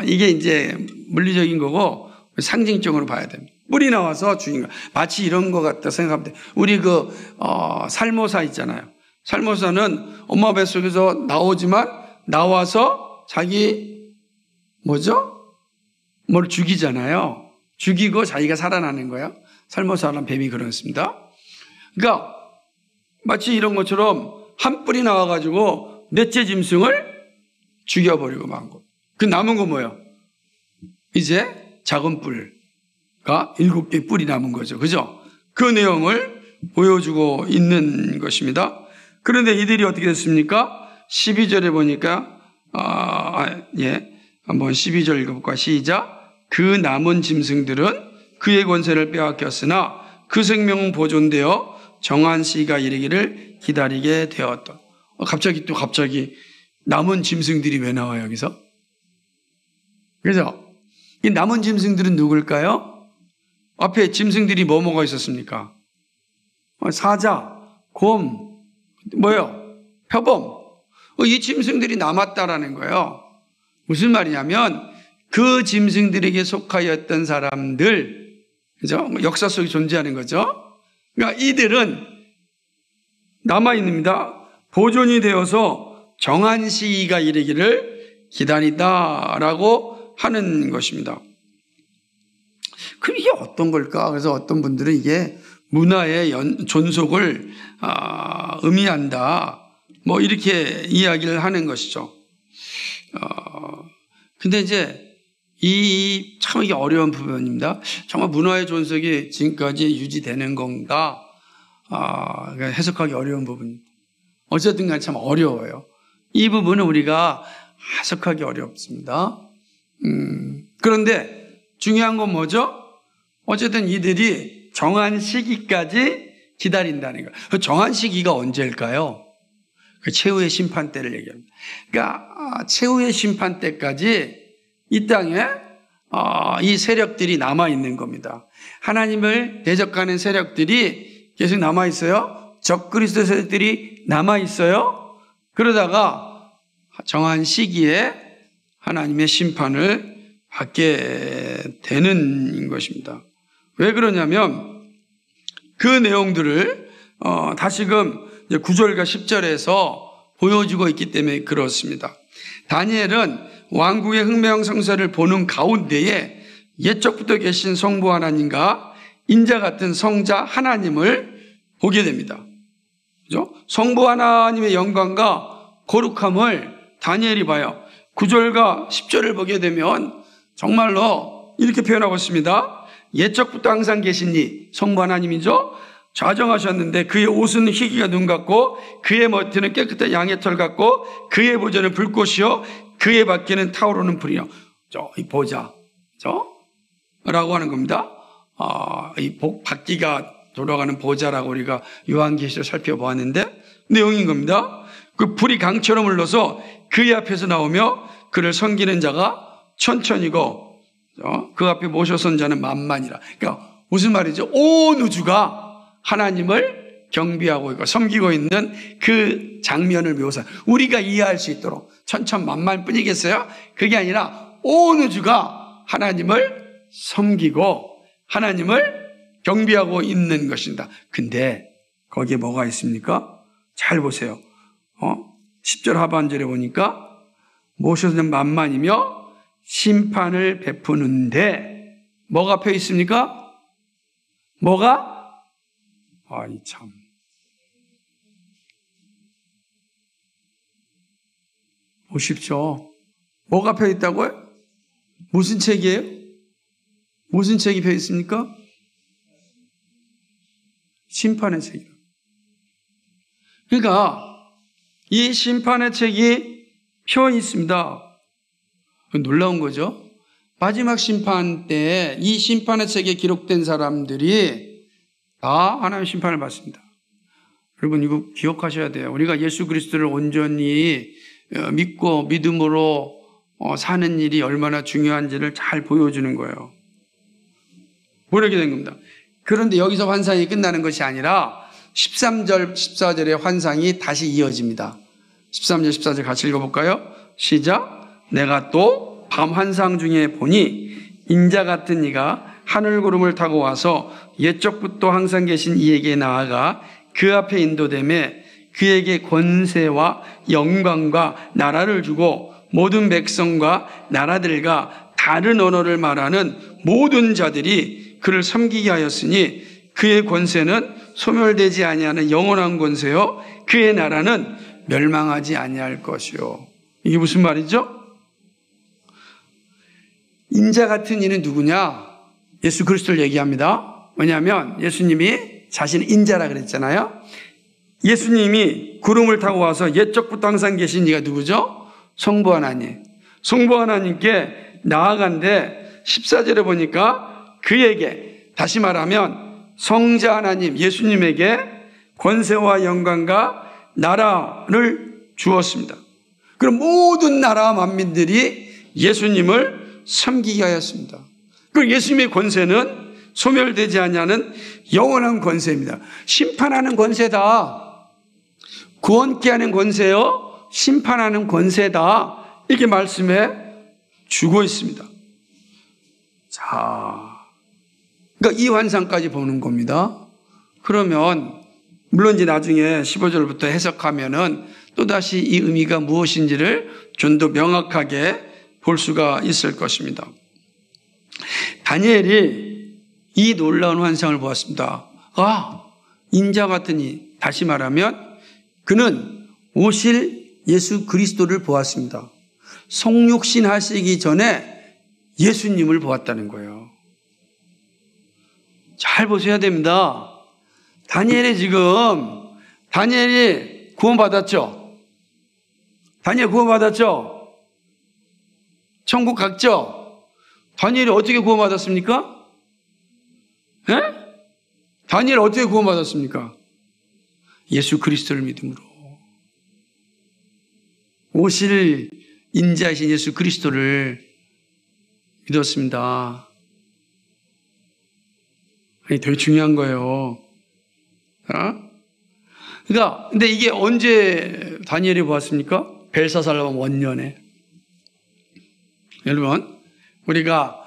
이게 이제 물리적인 거고 상징적으로 봐야 됩니다. 뿔이 나와서 죽인 거. 마치 이런 것 같다 생각하면 돼요. 우리 살모사 있잖아요. 살모사는 엄마 뱃속에서 나오지만 나와서 자기 뭘 죽이잖아요. 죽이고 자기가 살아나는 거예요. 살모사랑 뱀이 그렇습니다. 그러니까 마치 이런 것처럼 한 뿔이 나와가지고 넷째 짐승을 죽여버리고 만 거. 그 남은 거 뭐예요? 이제 작은 뿔과 7개의 뿔이 남은 거죠. 그죠? 그 내용을 보여주고 있는 것입니다. 그런데 이들이 어떻게 됐습니까? 12절에 보니까 한번 12절 읽어볼까? 시작. 그 남은 짐승들은 그의 권세를 빼앗겼으나 그 생명은 보존되어 정한 시가 이르기를 기다리게 되었다. 갑자기 남은 짐승들이 왜 나와요, 여기서? 그죠? 이 남은 짐승들은 누굴까요? 앞에 짐승들이 뭐가 있었습니까? 사자, 곰, 표범. 이 짐승들이 남았다라는 거예요. 무슨 말이냐면 그 짐승들에게 속하였던 사람들, 그죠? 역사 속에 존재하는 거죠. 그러니까 이들은 남아있습니다. 보존이 되어서 정한 시기가 이르기를 기다리다라고 하는 것입니다. 그럼 이게 어떤 걸까? 그래서 어떤 분들은 이게 문화의 존속을 의미한다. 이렇게 이야기를 하는 것이죠. 근데 이제 참 이게 어려운 부분입니다. 정말 문화의 존속이 지금까지 유지되는 건가? 그러니까 해석하기 어려운 부분입니다. 어쨌든 간에 참 어려워요. 이 부분은 우리가 해석하기 어렵습니다. 그런데 중요한 건 뭐죠? 어쨌든 이들이 정한 시기까지 기다린다는 거예요. 그 정한 시기가 언제일까요? 그 최후의 심판 때를 얘기합니다. 그러니까 최후의 심판 때까지 이 땅에 이 세력들이 남아있는 겁니다. 하나님을 대적하는 세력들이 계속 남아있어요. 적그리스도 세력들이 남아있어요. 그러다가 정한 시기에 하나님의 심판을 받게 되는 것입니다. 왜 그러냐면 그 내용들을 다시금 9절과 10절에서 보여주고 있기 때문에 그렇습니다. 다니엘은 왕국의 흥명성쇠를 보는 가운데에 옛적부터 계신 성부 하나님과 인자 같은 성자 하나님을 보게 됩니다. 그죠? 성부 하나님의 영광과 거룩함을 다니엘이 봐요. 9절과 10절을 보게 되면 정말로 이렇게 표현하고 있습니다. 옛적부터 항상 계신 이 성부 하나님이죠. 좌정하셨는데 그의 옷은 희기가 눈 같고 그의 머리는 깨끗한 양의 털 같고 그의 보좌는 불꽃이요 그의 바퀴는 타오르는 불이요. 이 보좌, 라고 하는 겁니다. 이 바퀴가 돌아가는 보좌라고 우리가 요한계시를 살펴보았는데 내용인 겁니다. 그 불이 강처럼 흘러서 그의 앞에서 나오며 그를 섬기는 자가 천천히고 그 앞에 모셔선 자는 만만이라. 그러니까 무슨 말이죠? 온 우주가 하나님을 경비하고 있고 섬기고 있는 그 장면을 묘사. 우리가 이해할 수 있도록 천천만만뿐이겠어요? 그게 아니라 온 우주가 하나님을 섬기고 하나님을 경비하고 있는 것입니다. 근데 거기에 뭐가 있습니까? 잘 보세요. 10절 하반절에 보니까 모셔선 만만이며 심판을 베푸는데 뭐가 펴 있습니까? 뭐가? 아이 참. 보십시오. 뭐가 펴 있다고요? 무슨 책이에요? 무슨 책이 펴 있습니까? 심판의 책이요. 그러니까 이 심판의 책이 펴 있습니다. 놀라운 거죠. 마지막 심판 때 이 심판의 책에 기록된 사람들이 다 하나님의 심판을 받습니다. 여러분 이거 기억하셔야 돼요. 우리가 예수 그리스도를 온전히 믿고 믿음으로 사는 일이 얼마나 중요한지를 잘 보여주는 거예요. 그렇게 된 겁니다. 그런데 여기서 환상이 끝나는 것이 아니라 13절, 14절의 환상이 다시 이어집니다. 13절, 14절 같이 읽어볼까요? 시작. 내가 또 밤 환상 중에 보니 인자 같은 이가 하늘 구름을 타고 와서 옛적부터 항상 계신 이에게 나아가 그 앞에 인도되매 그에게 권세와 영광과 나라를 주고 모든 백성과 나라들과 다른 언어를 말하는 모든 자들이 그를 섬기게 하였으니 그의 권세는 소멸되지 아니하는 영원한 권세요 그의 나라는 멸망하지 아니할 것이요. 이게 무슨 말이죠? 인자 같은 이는 누구냐? 예수 그리스도를 얘기합니다. 왜냐하면 예수님이 자신은 인자라 그랬잖아요. 예수님이 구름을 타고 와서 옛적부터 항상 계신 이가 누구죠? 성부 하나님. 성부 하나님께 나아간데 14절에 보니까 그에게 다시 말하면 성자 하나님 예수님에게 권세와 영광과 나라를 주었습니다. 그럼 모든 나라 만민들이 예수님을 섬기게 하였습니다. 그 예수님의 권세는 소멸되지 않냐는 영원한 권세입니다. 심판하는 권세다. 구원케 하는 권세요. 심판하는 권세다. 이렇게 말씀해 주고 있습니다. 자, 그러니까 이 환상까지 보는 겁니다. 그러면 물론 이제 나중에 15절부터 해석하면은 또다시 이 의미가 무엇인지를 좀 더 명확하게 볼 수가 있을 것입니다. 다니엘이 이 놀라운 환상을 보았습니다. 인자 같으니 다시 말하면 그는 오실 예수 그리스도를 보았습니다. 성육신 하시기 전에 예수님을 보았다는 거예요. 잘 보셔야 됩니다. 다니엘이 구원받았죠? 다니엘 구원받았죠? 천국 갔죠? 다니엘이 어떻게 구원받았습니까? 예? 다니엘 어떻게 구원받았습니까? 예수 그리스도를 믿음으로. 오실 인자이신 예수 그리스도를 믿었습니다. 아니, 되게 중요한 거예요. 그러니까, 근데 이게 언제 다니엘이 보았습니까? 벨사살 원년에. 여러분, 우리가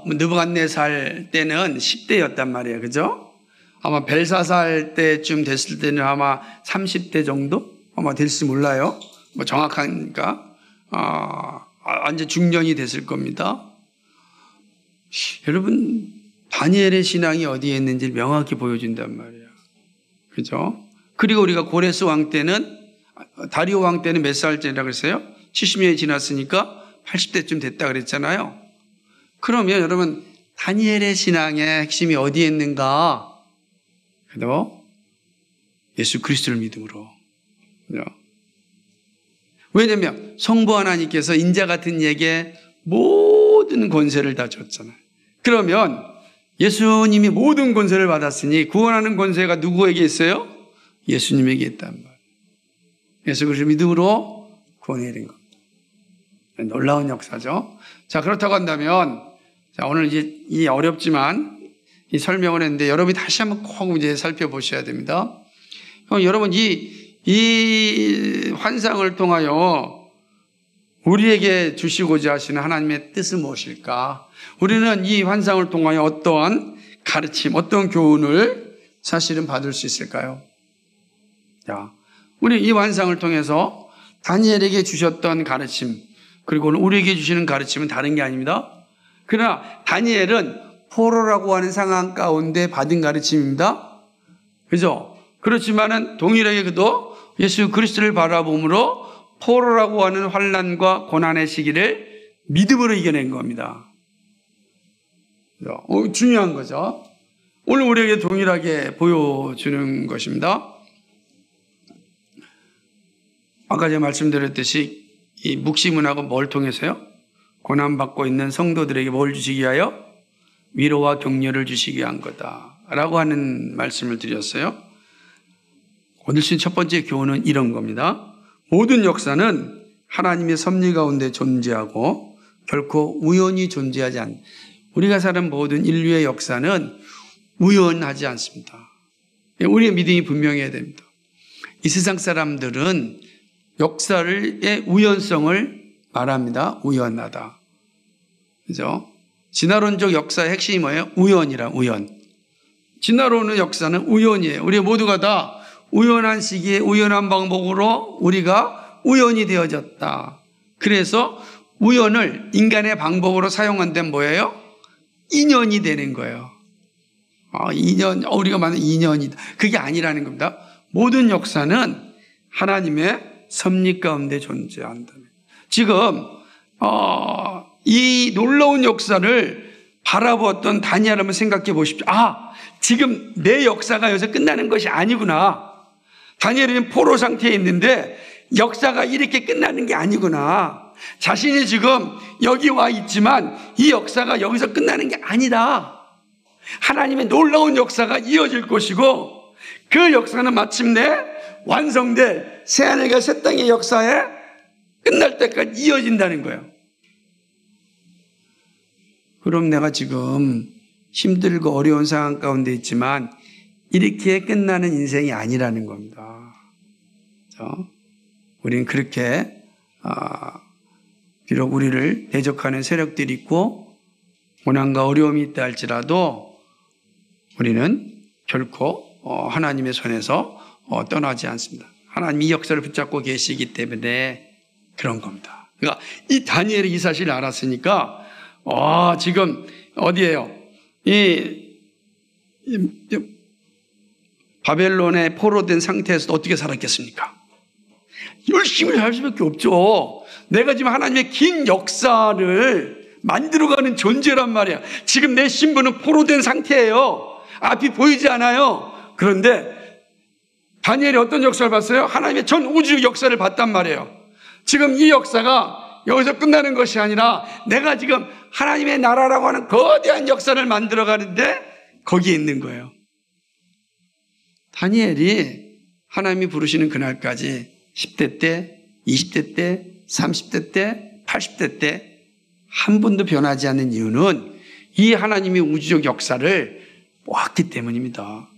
느부갓네살 때는 10대였단 말이에요. 그죠? 아마 벨사살 때쯤 됐을 때는 아마 30대 정도? 아마 될지 몰라요. 뭐 정확하니까. 완전 중년이 됐을 겁니다. 여러분, 다니엘의 신앙이 어디에 있는지 명확히 보여준단 말이에요. 그죠? 그리고 우리가 고레스 왕 때는, 다리오 왕 때는 몇 살째라고 그랬어요? 70년이 지났으니까 80대쯤 됐다 그랬잖아요. 그러면 여러분, 다니엘의 신앙의 핵심이 어디에 있는가? 그래도 예수 그리스도를 믿음으로. 그죠? 왜냐하면 성부 하나님께서 인자 같은 이에게 모든 권세를 다 줬잖아요. 그러면 예수님이 모든 권세를 받았으니 구원하는 권세가 누구에게 있어요? 예수님에게 있단 말이에요. 예수 그리스도 믿음으로 구원해야 되는 겁니다. 놀라운 역사죠. 자, 그렇다고 한다면, 자, 오늘 이제 이 어렵지만 이 설명을 했는데 여러분이 다시 한번 꼭 이제 살펴보셔야 됩니다. 여러분, 이 환상을 통하여 우리에게 주시고자 하시는 하나님의 뜻은 무엇일까? 우리는 이 환상을 통하여 어떠한 가르침, 어떤 교훈을 사실은 받을 수 있을까요? 자, 우리 이 환상을 통해서 다니엘에게 주셨던 가르침, 그리고 우리에게 주시는 가르침은 다른 게 아닙니다. 그러나 다니엘은 포로라고 하는 상황 가운데 받은 가르침입니다. 그죠? 그렇지만은 동일하게 그도 예수 그리스도를 바라봄으로 포로라고 하는 환난과 고난의 시기를 믿음으로 이겨낸 겁니다. 중요한 거죠. 오늘 우리에게 동일하게 보여주는 것입니다. 아까 제가 말씀드렸듯이 이 묵시문학은 뭘 통해서요? 고난받고 있는 성도들에게 뭘 주시기 위하여? 위로와 격려를 주시기 위한 거다라고 하는 말씀을 드렸어요. 오늘 첫 번째 교훈은 이런 겁니다. 모든 역사는 하나님의 섭리 가운데 존재하고 결코 우연히 존재하지 않습니다. 우리가 사는 모든 인류의 역사는 우연하지 않습니다. 우리의 믿음이 분명해야 됩니다. 이 세상 사람들은 역사의 우연성을 말합니다. 우연하다. 그죠? 진화론적 역사의 핵심이 뭐예요? 우연이라, 우연. 진화론의 역사는 우연이에요. 우리 모두가 다 우연한 시기에 우연한 방법으로 우리가 우연이 되어졌다. 그래서 우연을 인간의 방법으로 사용한 데는 뭐예요? 인연이 되는 거예요. 우리가 말하는 인연이다. 그게 아니라는 겁니다. 모든 역사는 하나님의 섭리 가운데 존재한다. 지금 이 놀라운 역사를 바라보았던 다니엘 한번 생각해 보십시오. 지금 내 역사가 여기서 끝나는 것이 아니구나. 다니엘은 포로 상태에 있는데 역사가 이렇게 끝나는 게 아니구나. 자신이 지금 여기 와 있지만 이 역사가 여기서 끝나는 게 아니다. 하나님의 놀라운 역사가 이어질 것이고 그 역사는 마침내 완성될 새하늘과 새 땅의 역사에 끝날 때까지 이어진다는 거예요. 그럼 내가 지금 힘들고 어려운 상황 가운데 있지만 이렇게 끝나는 인생이 아니라는 겁니다. 그렇죠? 우리는 그렇게 비록 우리를 대적하는 세력들이 있고 고난과 어려움이 있다 할지라도 우리는 결코 하나님의 손에서 떠나지 않습니다. 하나님이 이 역사를 붙잡고 계시기 때문에 그런 겁니다. 그러니까 이 다니엘이 이 사실을 알았으니까 지금 어디예요? 이 바벨론에 포로된 상태에서 어떻게 살았겠습니까? 열심히 살 수밖에 없죠. 내가 지금 하나님의 긴 역사를 만들어가는 존재란 말이야. 지금 내 신분은 포로된 상태예요. 앞이 보이지 않아요. 그런데 다니엘이 어떤 역사를 봤어요? 하나님의 전 우주 역사를 봤단 말이에요. 지금 이 역사가 여기서 끝나는 것이 아니라 내가 지금 하나님의 나라라고 하는 거대한 역사를 만들어가는데 거기에 있는 거예요. 다니엘이 하나님이 부르시는 그날까지 10대 때, 20대 때, 30대 때, 80대 때 한 번도 변하지 않는 이유는 이 하나님의 우주적 역사를 보았기 때문입니다.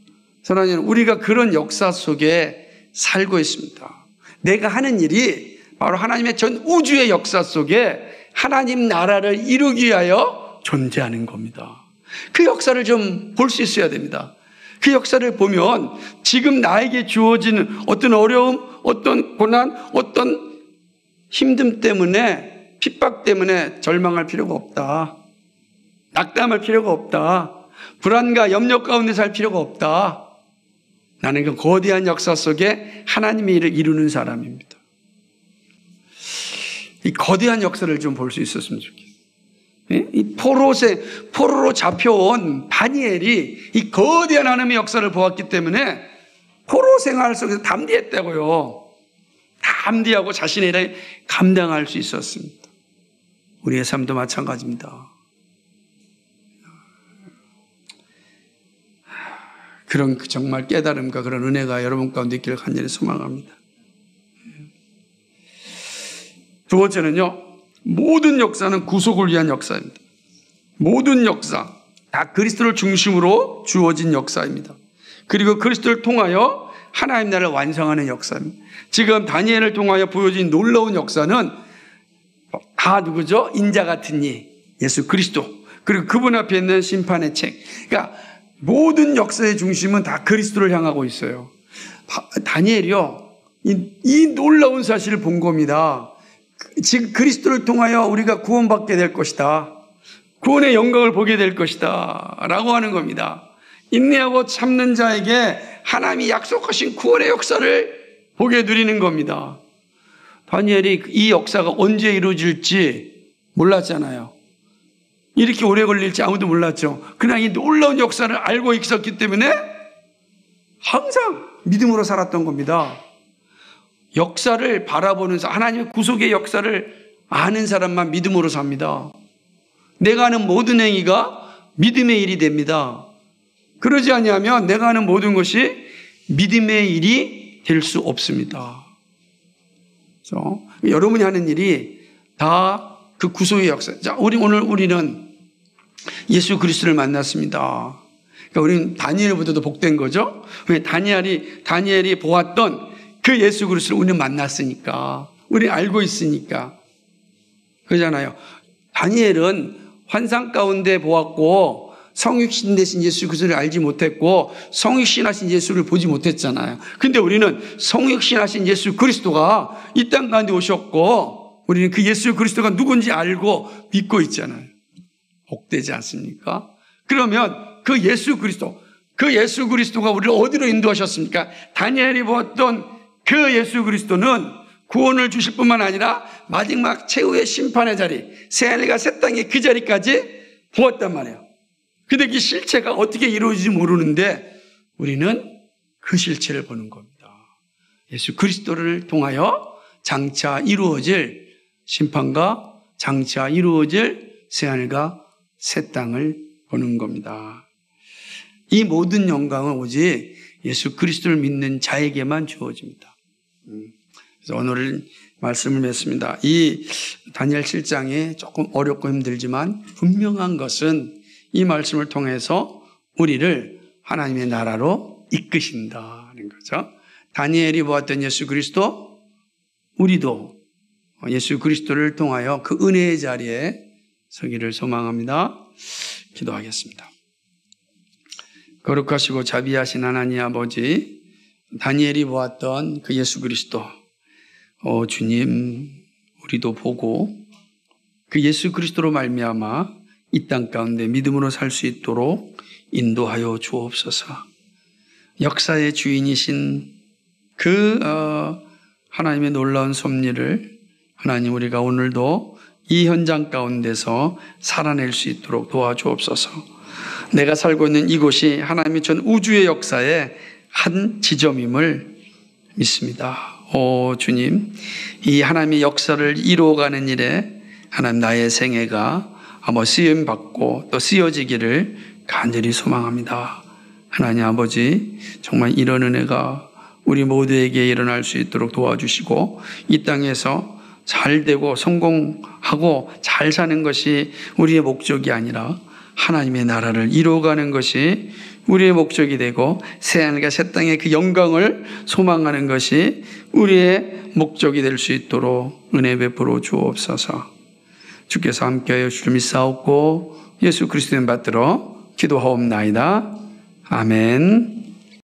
사랑하는 우리가 그런 역사 속에 살고 있습니다. 내가 하는 일이 바로 하나님의 전 우주의 역사 속에 하나님 나라를 이루기 위하여 존재하는 겁니다. 그 역사를 좀 볼 수 있어야 됩니다. 그 역사를 보면 지금 나에게 주어지는 어떤 어려움, 어떤 고난, 어떤 힘듦 때문에, 핍박 때문에 절망할 필요가 없다. 낙담할 필요가 없다. 불안과 염려 가운데 살 필요가 없다. 나는 그 거대한 역사 속에 하나님의 일을 이루는 사람입니다. 이 거대한 역사를 좀 볼 수 있었으면 좋겠어요. 이 포로로 잡혀온 다니엘이 이 거대한 하나님의 역사를 보았기 때문에 포로 생활 속에서 담대했다고요. 담대하고 자신의 일을 감당할 수 있었습니다. 우리의 삶도 마찬가지입니다. 그런 정말 깨달음과 그런 은혜가 여러분 가운데 있기를 간절히 소망합니다. 두 번째는요, 모든 역사는 구속을 위한 역사입니다. 모든 역사, 다 그리스도를 중심으로 주어진 역사입니다. 그리고 그리스도를 통하여 하나님 나라를 완성하는 역사입니다. 지금 다니엘을 통하여 보여진 놀라운 역사는 다 누구죠? 인자 같은 이 예수 그리스도, 그리고 그분 앞에 있는 심판의 책. 그러니까 모든 역사의 중심은 다 그리스도를 향하고 있어요. 다니엘이요, 이 놀라운 사실을 본 겁니다. 지금 그리스도를 통하여 우리가 구원받게 될 것이다. 구원의 영광을 보게 될 것이다. 라고 하는 겁니다. 인내하고 참는 자에게 하나님이 약속하신 구원의 역사를 보게 누리는 겁니다. 다니엘이 이 역사가 언제 이루어질지 몰랐잖아요. 이렇게 오래 걸릴지 아무도 몰랐죠. 그냥 이 놀라운 역사를 알고 있었기 때문에 항상 믿음으로 살았던 겁니다. 역사를 바라보는 사람, 하나님의 구속의 역사를 아는 사람만 믿음으로 삽니다. 내가 하는 모든 행위가 믿음의 일이 됩니다. 그러지 아니하면 내가 하는 모든 것이 믿음의 일이 될 수 없습니다. 그래서 여러분이 하는 일이 다 그 구속의 역사. 자, 우리는 예수 그리스도를 만났습니다. 그러니까 우리는 다니엘보다도 복된 거죠. 왜? 다니엘이 보았던 그 예수 그리스도를 우리는 만났으니까, 우리 알고 있으니까. 그러잖아요. 다니엘은 환상 가운데 보았고 성육신 되신 예수 그리스도를 알지 못했고 성육신하신 예수를 보지 못했잖아요. 근데 우리는 성육신하신 예수 그리스도가 이 땅 가운데 오셨고 우리는 그 예수 그리스도가 누군지 알고 믿고 있잖아요. 복되지 않습니까? 그러면 그 예수 그리스도가 우리를 어디로 인도하셨습니까? 다니엘이 보았던 그 예수 그리스도는 구원을 주실 뿐만 아니라 마지막 최후의 심판의 자리, 새하늘과 새 땅의 그 자리까지 보았단 말이에요. 근데 그 실체가 어떻게 이루어질지 모르는데 우리는 그 실체를 보는 겁니다. 예수 그리스도를 통하여 장차 이루어질 심판과 장차 이루어질 새하늘과 새 땅을 보는 겁니다. 이 모든 영광은 오직 예수 그리스도를 믿는 자에게만 주어집니다. 그래서 오늘 말씀을 맺습니다. 이 다니엘 7장이 조금 어렵고 힘들지만 분명한 것은 이 말씀을 통해서 우리를 하나님의 나라로 이끄신다는 거죠. 다니엘이 보았던 예수 그리스도, 우리도 예수 그리스도를 통하여 그 은혜의 자리에 서기를 소망합니다. 기도하겠습니다. 거룩하시고 자비하신 하나님 아버지, 다니엘이 보았던 그 예수 그리스도, 주님, 우리도 보고 그 예수 그리스도로 말미암아 이 땅 가운데 믿음으로 살 수 있도록 인도하여 주옵소서. 역사의 주인이신 그 하나님의 놀라운 섭리를 하나님, 우리가 오늘도 이 현장 가운데서 살아낼 수 있도록 도와주옵소서. 내가 살고 있는 이곳이 하나님의 전 우주의 역사의 한 지점임을 믿습니다. 오 주님, 이 하나님의 역사를 이루어가는 일에 하나님 나의 생애가 쓰임받고 또 쓰여지기를 간절히 소망합니다. 하나님 아버지, 정말 이런 은혜가 우리 모두에게 일어날 수 있도록 도와주시고 이 땅에서 잘 되고 성공하고 잘 사는 것이 우리의 목적이 아니라 하나님의 나라를 이루어가는 것이 우리의 목적이 되고 새하늘과 새 땅의 그 영광을 소망하는 것이 우리의 목적이 될 수 있도록 은혜 베풀어 주옵소서. 주께서 함께하여 주를 믿사옵고 예수 그리스도의 이름 받들어 기도하옵나이다. 아멘.